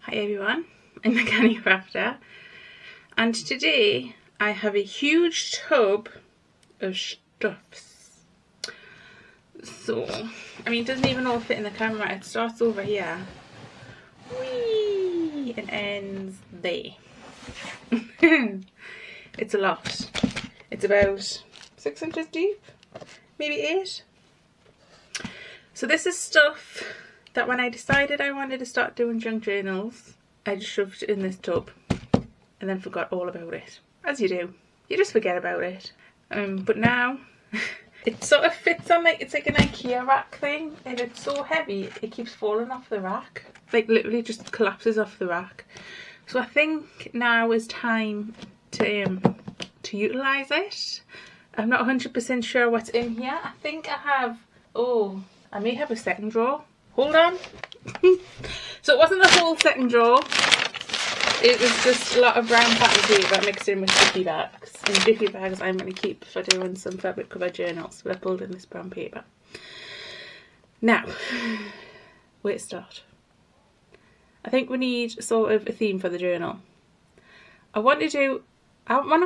Hi everyone, I'm the Canny Crafter, and today I have a huge tub of stuffs. So, it doesn't even all fit in the camera. It starts over here, whee, and ends there. It's a lot. It's about 6 inches deep, maybe 8. So this is stuff that when I decided I wanted to start doing junk journals, I just shoved it in this tub and then forgot all about it. As you do. You just forget about it. But now, it sort of fits on it's like an IKEA rack thing, and it's so heavy it keeps falling off the rack. Like literally just collapses off the rack. So I think now is time to utilise it. I'm not 100% sure what's in here. I think I have, I may have a second drawer. Hold on. So it wasn't the whole second drawer. It was just a lot of brown pattern paper mixed in with jiffy bags. And jiffy bags I'm going to keep for doing some fabric cover journals, but I pulled in this brown paper. Now, where to start? I think we need sort of a theme for the journal. I want to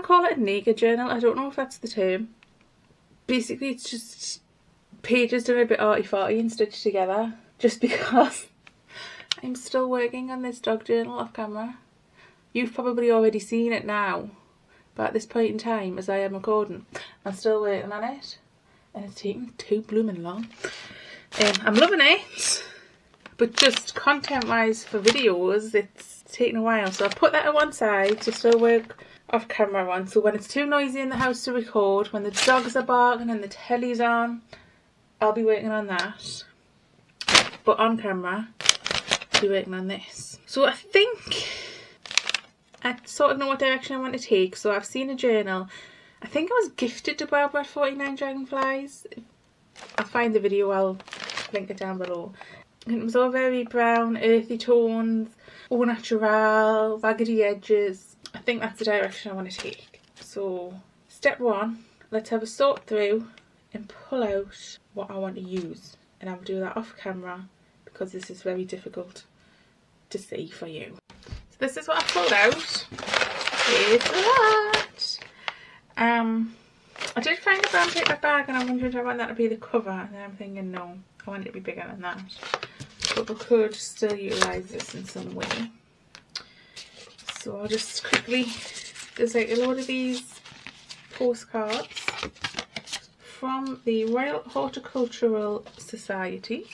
call it a naked journal. I don't know if that's the term. Basically, it's just pages done a bit arty-farty and stitched together. Just because I'm still working on this dog journal off camera. You've probably already seen it now, but at this point in time, as I am recording, I'm still working on it, and it's taking too blooming long. I'm loving it, but just content-wise for videos, it's taking a while. So I put that on one side to still work off camera on. So when it's too noisy in the house to record, when the dogs are barking and the telly's on, I'll be working on that. But on camera, I'll be working on this. So I think I sort of know what direction I want to take. So I've seen a journal. I think I was gifted to Barbara at 49 Dragonflies. I'll find the video, I'll link it down below. And it was all very brown, earthy tones, au natural, raggedy edges. I think that's the direction I want to take. So step 1, let's have a sort through and pull out what I want to use. And I'll do that off camera because this is very difficult to see for you. So this is what I pulled out. It's a lot. I did find a brown paper bag and I wondered if I want that to be the cover, and then I'm thinking no, I want it to be bigger than that. But we could still utilise this in some way. So I'll just quickly, there's like a load of these postcards from the Royal Horticultural Society.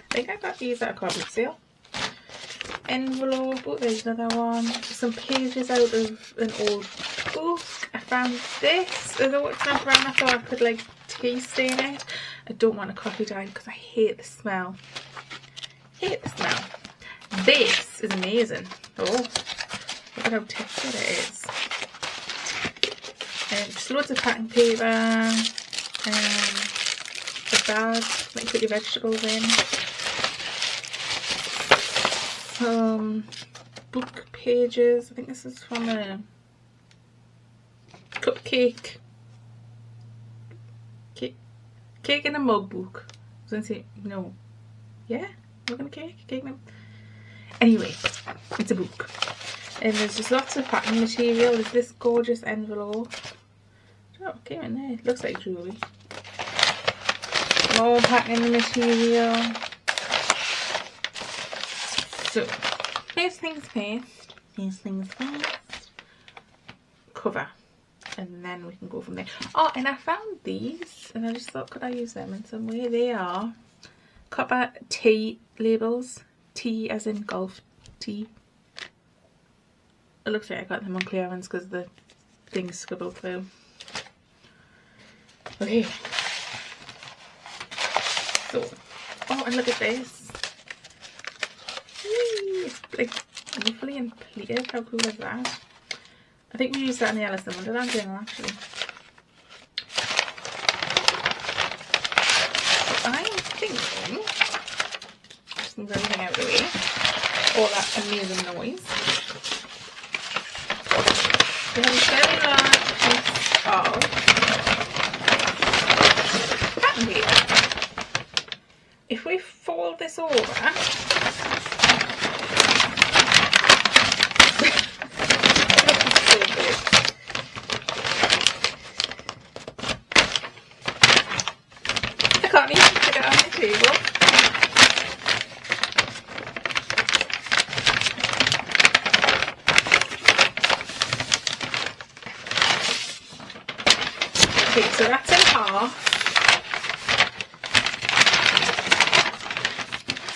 I think I got these at a cottage sale. Envelope, oh there's another one. Some pages out of an old book. I found this, although it's not brown, I thought I could like tea stain it. I don't want a coffee dye because I hate the smell. Hate the smell. This is amazing. Oh, look at how textured it is. Just loads of packing paper. A bag, like put your vegetables in. Some book pages. I think this is from a cupcake. Cake in a mug book. I was going to say, no. Yeah? Mug and a cake? Cake and a... Anyway, it's a book. And there's just lots of packing material. There's this gorgeous envelope. Oh, it came in there. It looks like jewellery. More packing material. So, first things first. Cover. And then we can go from there. Oh, and I found these. And I just thought, could I use them in some way? They are copper tea labels. Tea as in golf tea. It looks like I got them on clearance because the things scribbled through. Okay. So, oh, and look at this. Whee! It's like lovely and pleated. How cool is that? I think we used that in the Alice in Wonderland journal actually. So I'm thinking, just move everything out of the way. All that amazing noise. We have a very large piece of pattern paper. If we fold this over, Okay, so that's in half,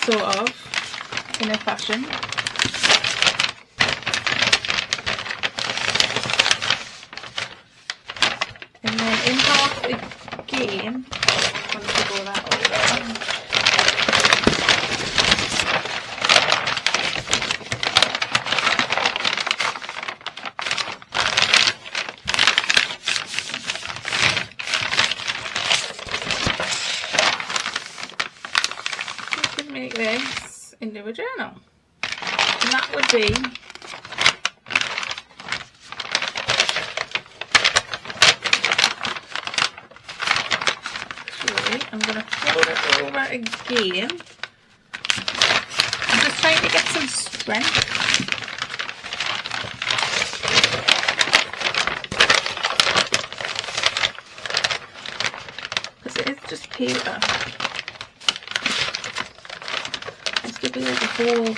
sort of, in a fashion. And then in half again, I'm going to go that way around. Make this into a journal, and that would be actually, I'm going to fold it over again. I'm just trying to get some strength. Because it is just paper. Give it like a whole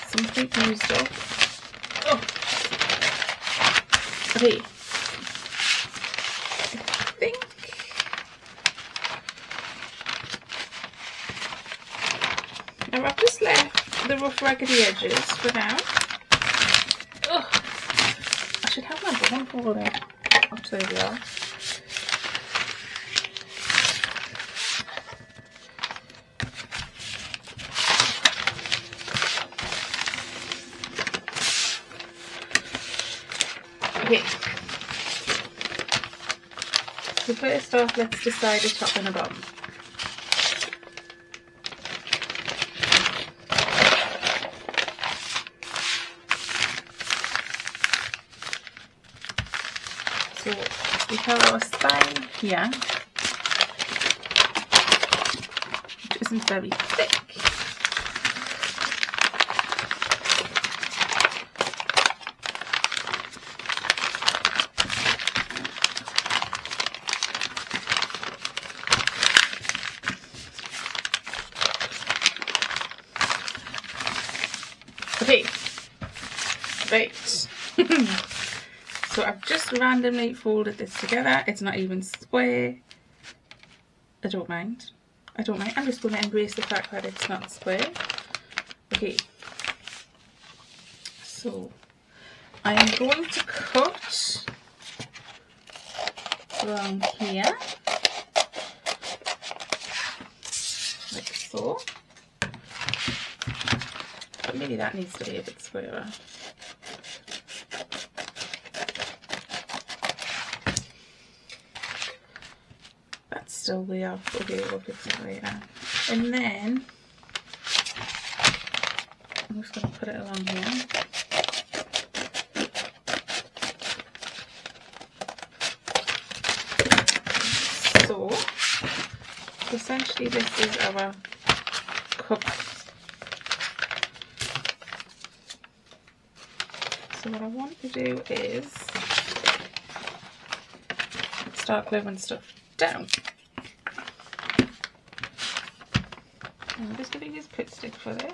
something used up. Oh. Okay. I think now I've just left the rough raggedy edges for now. Oh. I should have my bottom folder. Oh, there we are. Okay, so first off, let's decide a top and a bottom. So we have our spine here, which isn't very thick. Okay, right. So I've just randomly folded this together. It's not even square. I don't mind. I don't mind. I'm just going to embrace the fact that it's not square. Okay. So I am going to cut around here, like so. But maybe that needs to be a bit squarer. That's still way off. Okay, we'll fix it later. And then I'm just going to put it along here. So essentially this is our cup. So what I want to do is start gluing stuff down. I'm just going to use Pit Stick for this,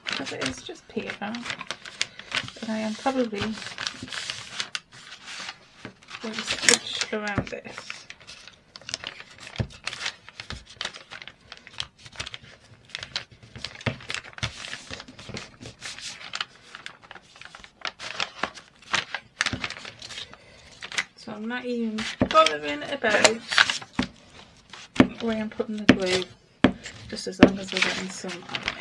because it is just paper, and I am probably going to stitch around this. So I'm not even bothering about where I'm putting the glue, just as long as we're getting some on it.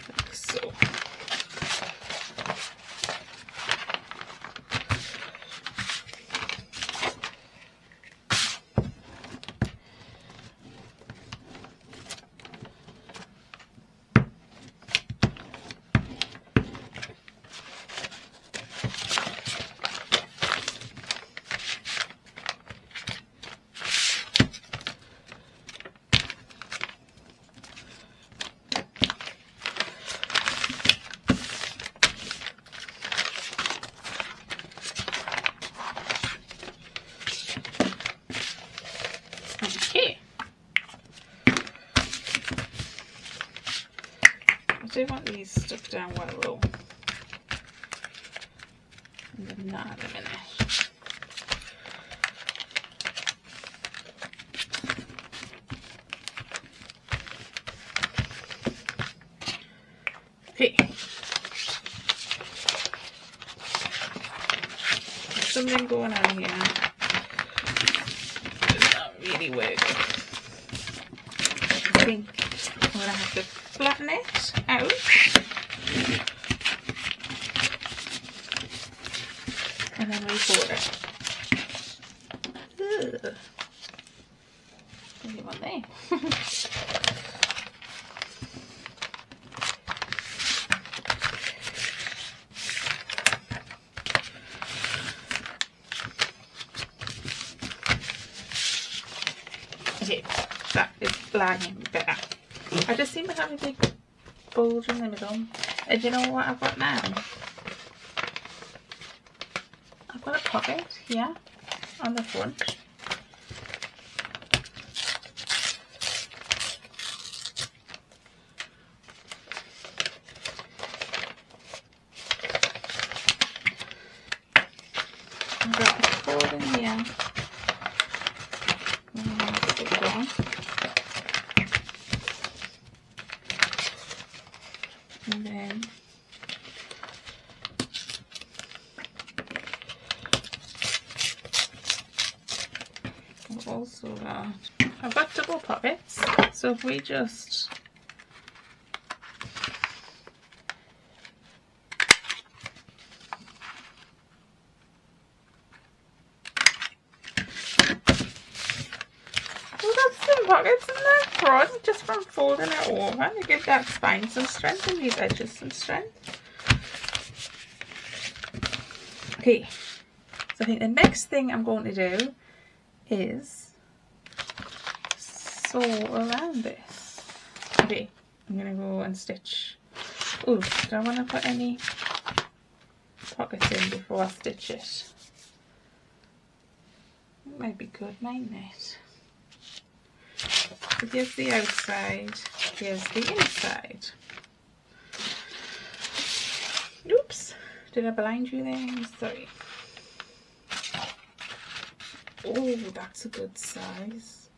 Like so. do want these stuck down well though. And then that in a minute. Okay. There's something going on here. It's not really working. I think I'm going to have to flatten it out. And then refold it. Ugh. There's one there. Okay, that is lying better. I just seem to have a big bulge in the middle. And you know what I've got now? I've got a pocket here on the front. I've got a cord in here. Stick it on. And then I've got double pockets, so if we just pockets in there for just from folding it over to give that spine some strength and these edges some strength. Okay, so I think the next thing I'm going to do is sew around this. Okay, I'm going to go and stitch. Oh, do I want to put any pockets in before I stitch it? It might be good, mightn't it? So here's the outside, here's the inside. Oops, did I blind you there? I'm sorry. Oh, that's a good size.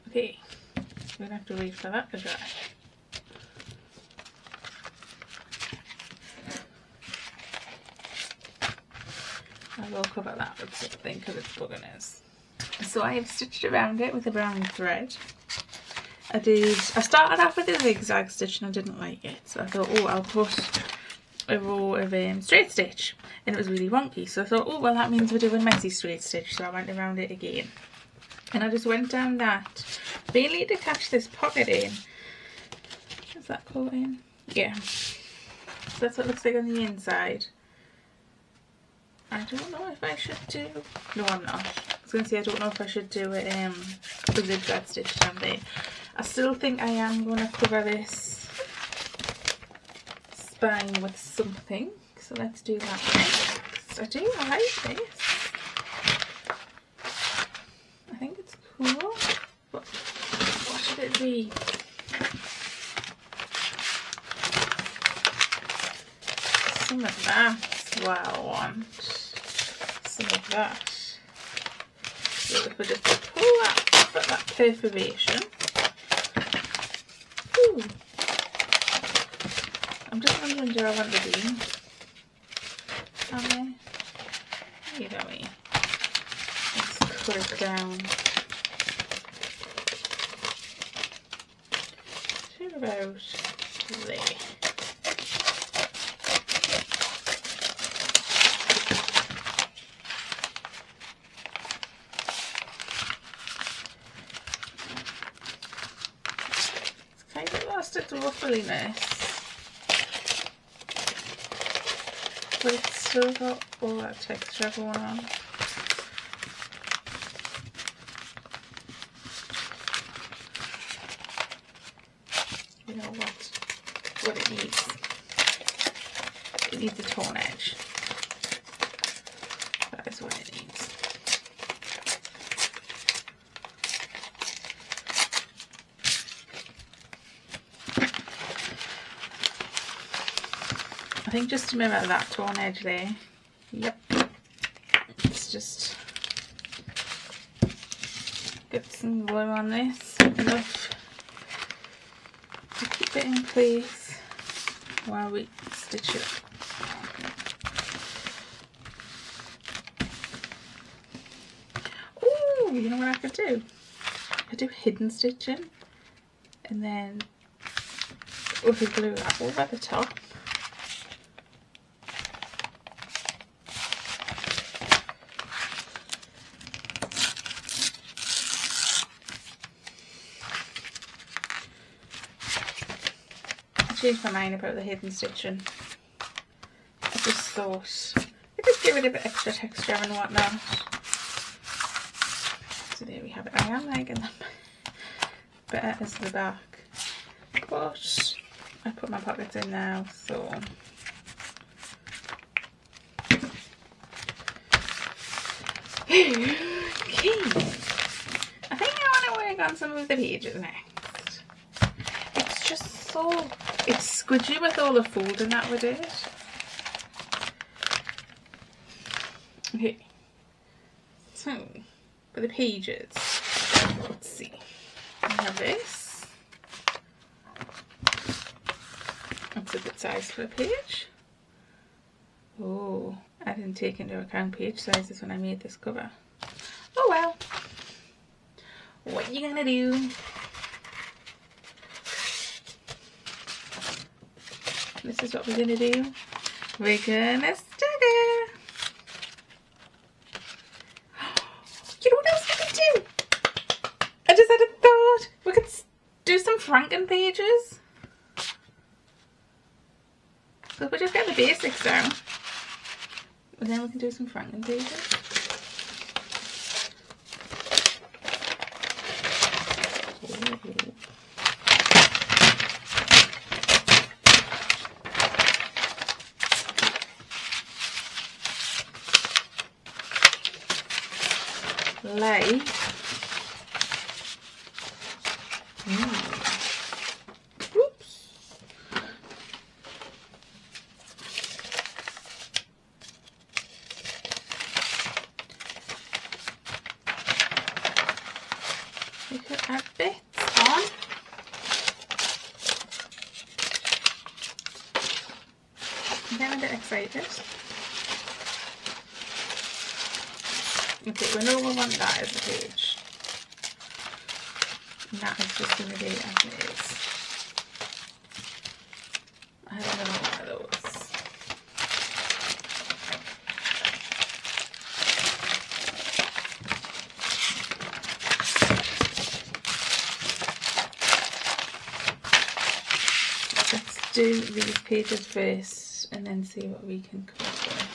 Okay, we're going to have to wait for that to dry. I will cover that with something because it's bugging us. So I have stitched around it with a brown thread. I started off with a zigzag stitch and I didn't like it. So I thought, oh, I'll put a row of straight stitch. And it was really wonky. So I thought, oh, well, that means we're doing messy straight stitch. So I went around it again. And I just went down that, mainly to catch this pocket in. Is that caught in? Yeah. So that's what it looks like on the inside. I don't know if I should do... No, I'm not. I was going to say I don't know if I should do a zigzag stitch down there. I still think I am going to cover this spine with something. So let's do that next. I like this. I think it's cool. But what should it be? Some of that's what I want. Some of that. So if we just pull that off at that perforation. Ooh. I'm just wondering, do I want the beam on there? You know me. Let's cut it down to about there. Its ruffliness, but it's still got all that texture going on. It needs a torn edge. That is what it needs. I think just to mirror that torn edge there. Yep. Let's just get some glue on this. Enough to keep it in place while we stitch it up. Oh, you know what I could do? I could do hidden stitching and then we could glue that over the top. I changed my mind about the hidden stitching. I just thought I could give it a bit extra texture and whatnot. So there we have it. I am liking them better as the back, but I put my pockets in now, so okay. I think I want to work on some of the pages next. It's just so, it's squidgy with all the folding that we did. Okay, so for the pages, let's see. I have this. That's a good size for a page. Oh, I didn't take into account page sizes when I made this cover. Oh well. What you gonna do? This is what we're gonna do. We're gonna stick it. You know what else we can do? I just had a thought. We could do some Franken pages. So if we just get the basics down, and then we can do some Franken pages. Like, oops. We could add bits on. I'm getting a bit excited. Okay, we know we want that as a page. And that is just going to be as it is. I have another one of those. Let's do these pages first and then see what we can come up with.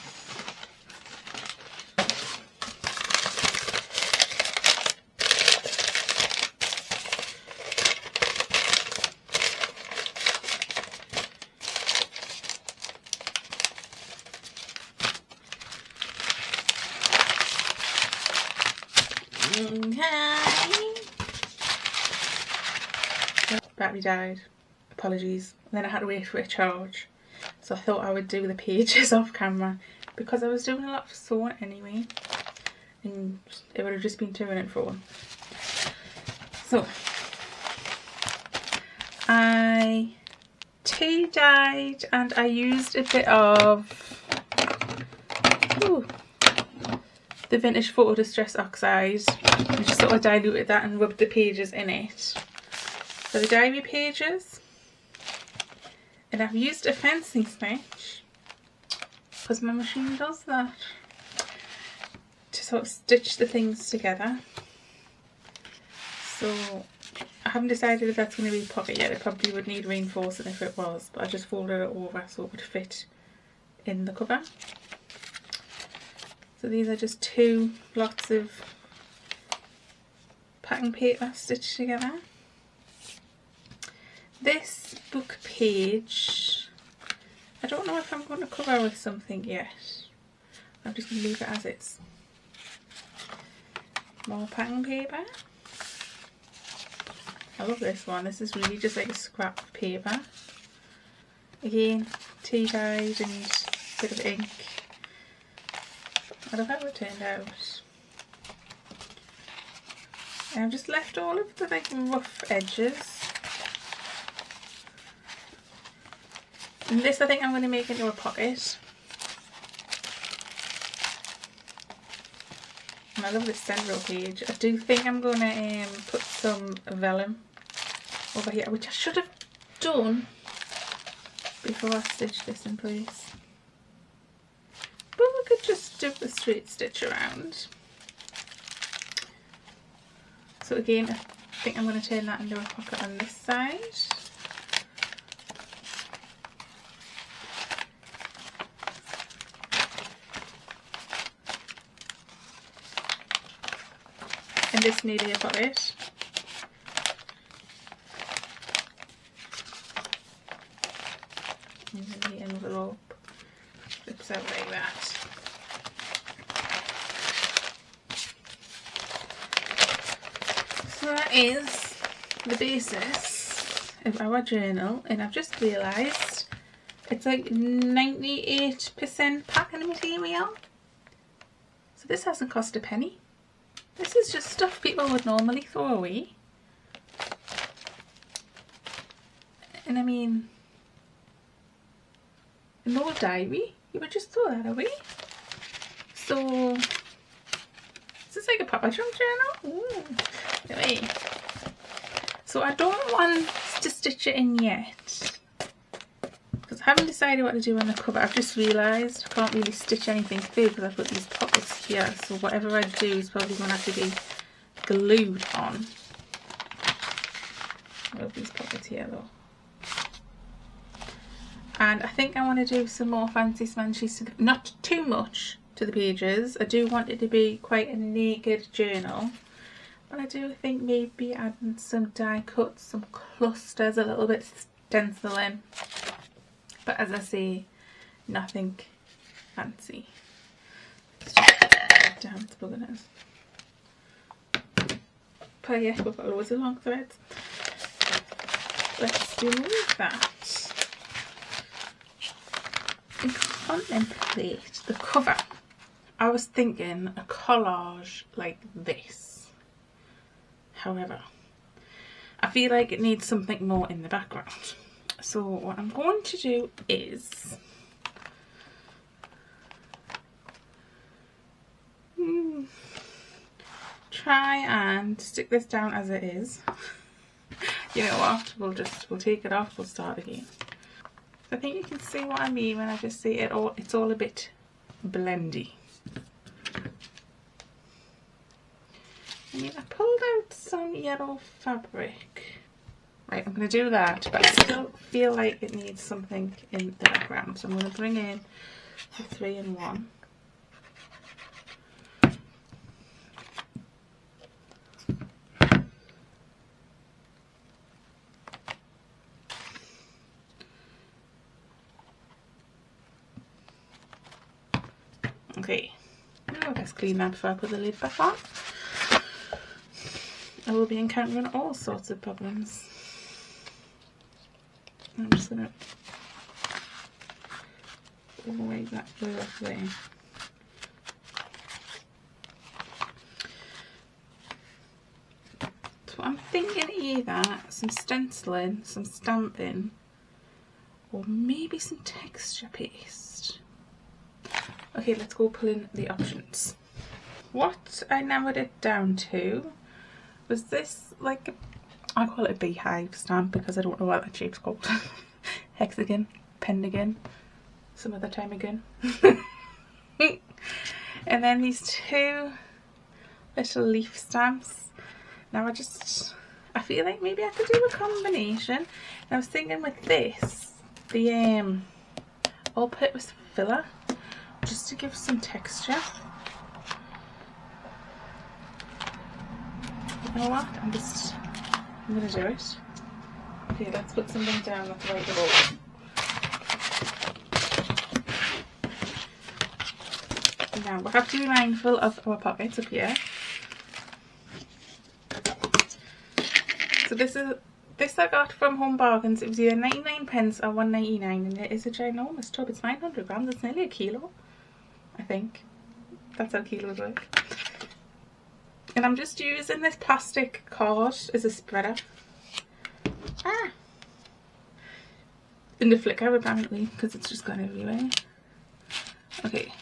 Battery died, apologies. And then I had to wait for a charge, so I thought I would do the pages off camera because I was doing a lot of sewing anyway and it would have just been 2 minutes for one. So I tea dyed and I used a bit of the Vintage Photo Distress Oxide and just sort of diluted that and rubbed the pages in it for the diary pages. And I've used a fencing stitch because my machine does that to sort of stitch the things together. So I haven't decided if that's going to be pocket yet. It probably would need reinforcing if it was, but I just folded it over so it would fit in the cover. So these are just 2 lots of packing paper stitched together. This book page I don't know if I'm going to cover with something yet. I'm just going to leave it as it's. More packing paper. I love this one. This is really just like a scrap of paper. Again, tea dyed and a bit of ink. I love how it turned out. And I've just left all of the like rough edges. And this I think I'm going to make into a pocket. And I love this central page. I do think I'm going to put some vellum over here, which I should have done before I stitch this in place. But we could just do the straight stitch around. So again, I think I'm going to turn that into a pocket on this side. And this nearly a pocket. And then the envelope flips out like that. So that is the basis of our journal, and I've just realised it's like 98% packing material. So this hasn't cost a penny. This is just stuff people would normally throw away. And I mean, an old diary, you would just throw that away. So, is this like a Papa Junk journal? Ooh. Anyway, so I don't want to stitch it in yet, because I haven't decided what to do on the cover. I've just realised I can't really stitch anything through because I've got these pockets here, so whatever I do is probably going to have to be glued on. I love these pockets here though. And I think I want to do some more fancy smancies to the, not too much to the pages. I do want it to be quite a naked journal. And I do think maybe adding some die cuts, some clusters, a little bit stenciling. But as I say, nothing fancy. Damn, it's bugging us. But yeah, we've got loads of long threads. Let's remove that. And contemplate the cover. I was thinking a collage like this. However, I feel like it needs something more in the background. So what I'm going to do is try and stick this down as it is. You know what, we'll take it off, we'll start again. So I think you can see what I mean when I just say it all, it's all a bit blendy. I mean, I pulled out some yellow fabric. Right, I'm going to do that, but I still feel like it needs something in the background. So I'm going to bring in the 3-in-1. Okay, now let's clean that before I put the lid back on. I will be encountering all sorts of problems. I'm just going to wipe that glue off there. So I'm thinking either some stenciling, some stamping, or maybe some texture paste. Okay, let's go pull in the options. What I narrowed it down to was this, like a, I call it a beehive stamp because I don't know what that shape's called. Hexagon, pentagon, some other time again. And then these two little leaf stamps. Now I feel like maybe I could do a combination. And I was thinking with this, the all-purpose filler, just to give some texture. You know what? I'm gonna do it. Okay, let's put something down that's writable. Now we'll have to be mindful of our pockets up here. So this I got from Home Bargains. It was either 99 pence or 1.99, and it is a ginormous tub. It's 900 grams. It's nearly a kilo, I think. That's how kilos work. And I'm just using this plastic card as a spreader. In the flicker apparently, because it's just gone everywhere. Okay.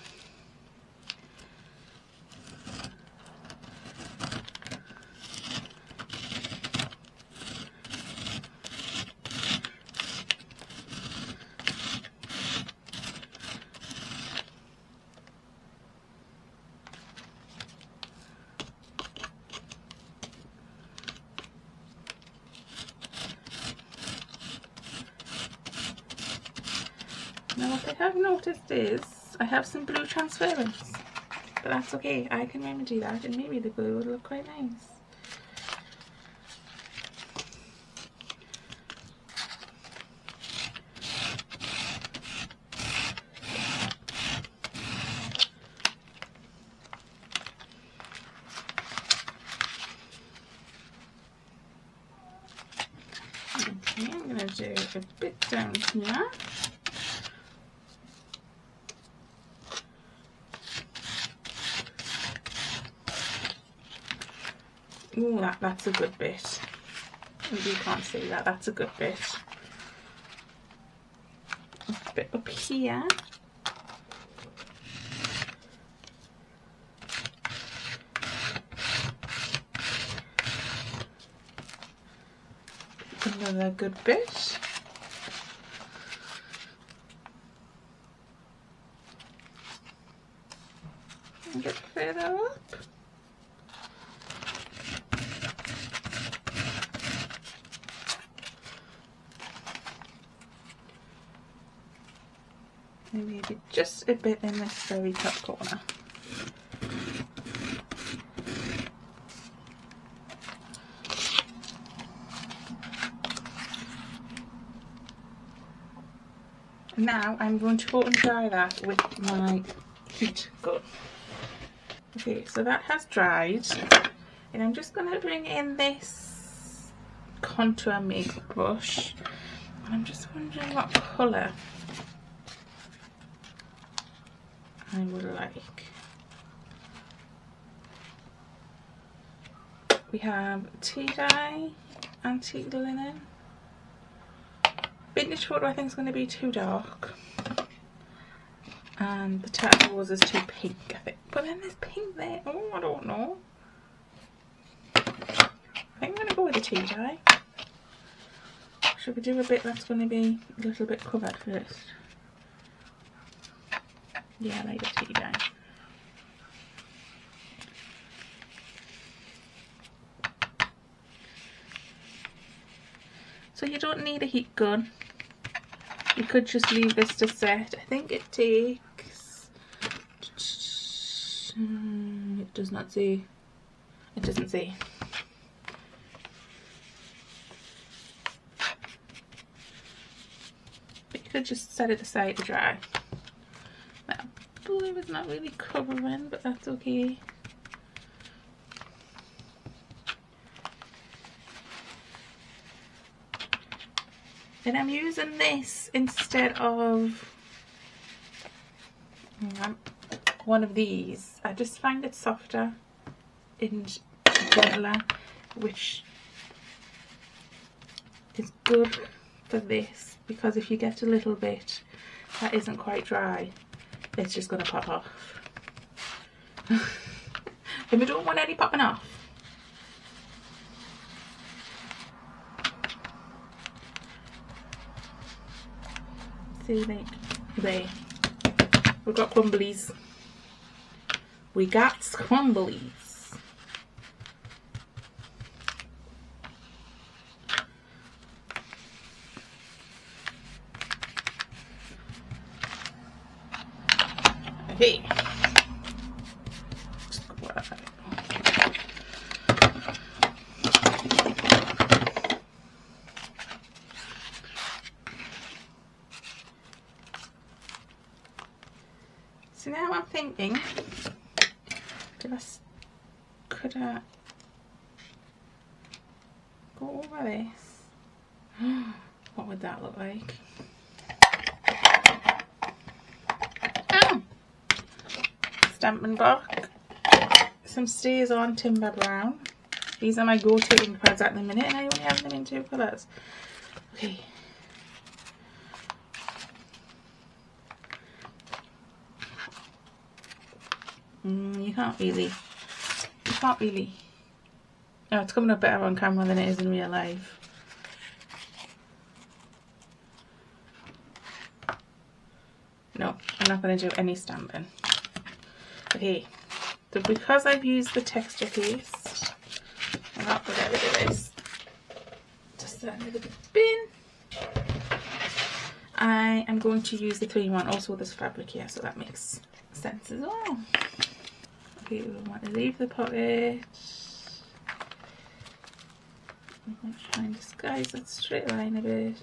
Now what I have noticed is I have some blue transference, but that's okay, I can remedy that, and maybe the glue will look quite nice. Okay, I'm going to do a bit down here. Ooh, that's a good bit. Maybe you can't see that, that's a good bit. A bit up here. Another good bit. A bit further up. And maybe just a bit in this very top corner. Now I'm going to go and dry that with my heat gun. Okay, so that has dried, and I'm just going to bring in this contour makeup brush, and I'm just wondering what colour I would like. We have tea dye, antique linen. Vintage photo I think is going to be too dark, and the turquoise is too pink I think. But then there's pink there. Oh, I don't know. I think I'm going to go with the tea dye. Should we do a bit that's going to be a little bit covered first? Yeah, I like the tea dye. So you don't need a heat gun. You could just leave this to set. I think it takes... it does not say. It doesn't say. But you could just set it aside to dry. That blue is not really covering, but that's okay. And I'm using this instead of one of these. I just find it softer and gentler, which is good for this, because if you get a little bit that isn't quite dry, it's just going to pop off. And we don't want any popping off. See, like, there. We've got crumblies. We got crumblies. Okay. So now now I'm thinking, could I go over this? What would that look like? Oh! Stampin' Block, some StazOn Timber Brown. These are my go-to ink pads at the minute, and I only have them in 2 colours. Okay. You can't really. Oh, it's coming up better on camera than it is in real life. No, I'm not going to do any stamping. Okay, so because I've used the texture paste, I'm not going to get rid of this. Just that into the bin. I am going to use the 3-in-1. Also, there's fabric here, so that makes sense as well. Okay, we want to leave the pocket. I'm going to try and disguise that straight line a bit.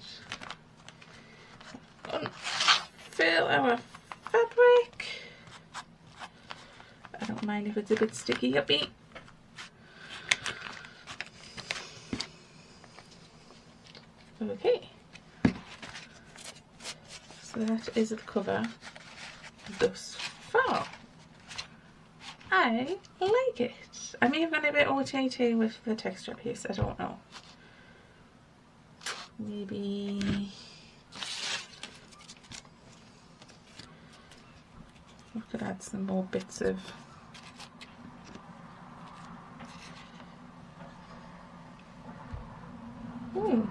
Unfill our fabric. I don't mind if it's a bit sticky uppy. Okay. So that is the cover thus far. I like it. I may have gone a bit OTT with the texture piece, I don't know. Maybe we could add some more bits of ooh.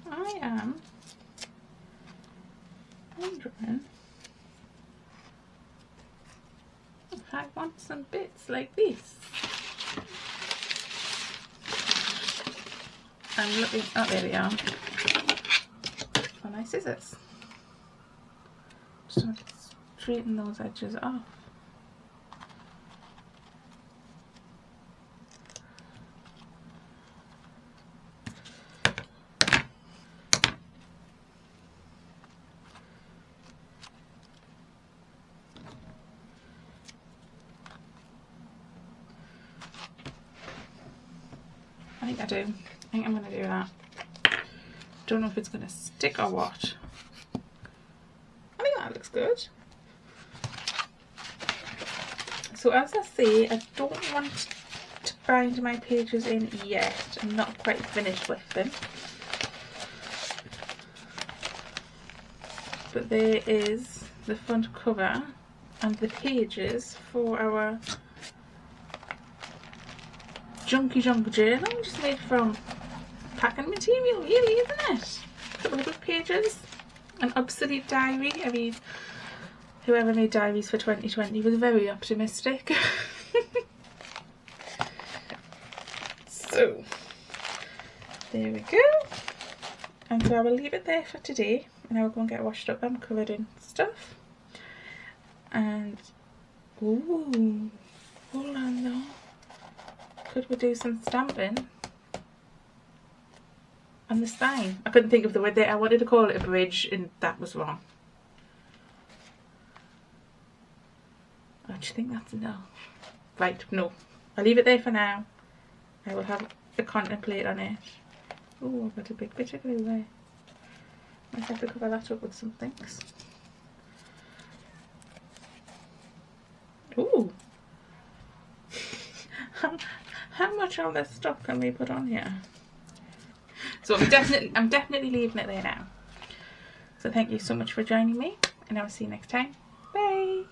I am wondering if I want some bits like this. I'm looking, oh there we are, for my scissors. Just want to straighten those edges off. I do. I think I'm going to do that. Don't know if it's going to stick or what. I think that looks good. So as I say, I don't want to bind my pages in yet. I'm not quite finished with them. But there is the front cover and the pages for our Junky Junk journal, just made from packing material, really, isn't it? A couple of good pages, an obsolete diary. I mean, whoever made diaries for 2020 was very optimistic. So, there we go. And so I will leave it there for today, and I will go and get washed up. I'm covered in stuff. And, ooh, hold on though. Could we do some stamping on the spine? I couldn't think of the word there. I wanted to call it a bridge and that was wrong. Oh, do you think that's enough? Right, no. I'll leave it there for now. I will have a contemplate on it. Oh, I've got a big bit of glue there. Might have to cover that up with some things. Ooh. How much of this stuff can we put on here? So I'm definitely leaving it there now. So thank you so much for joining me, and I'll see you next time. Bye!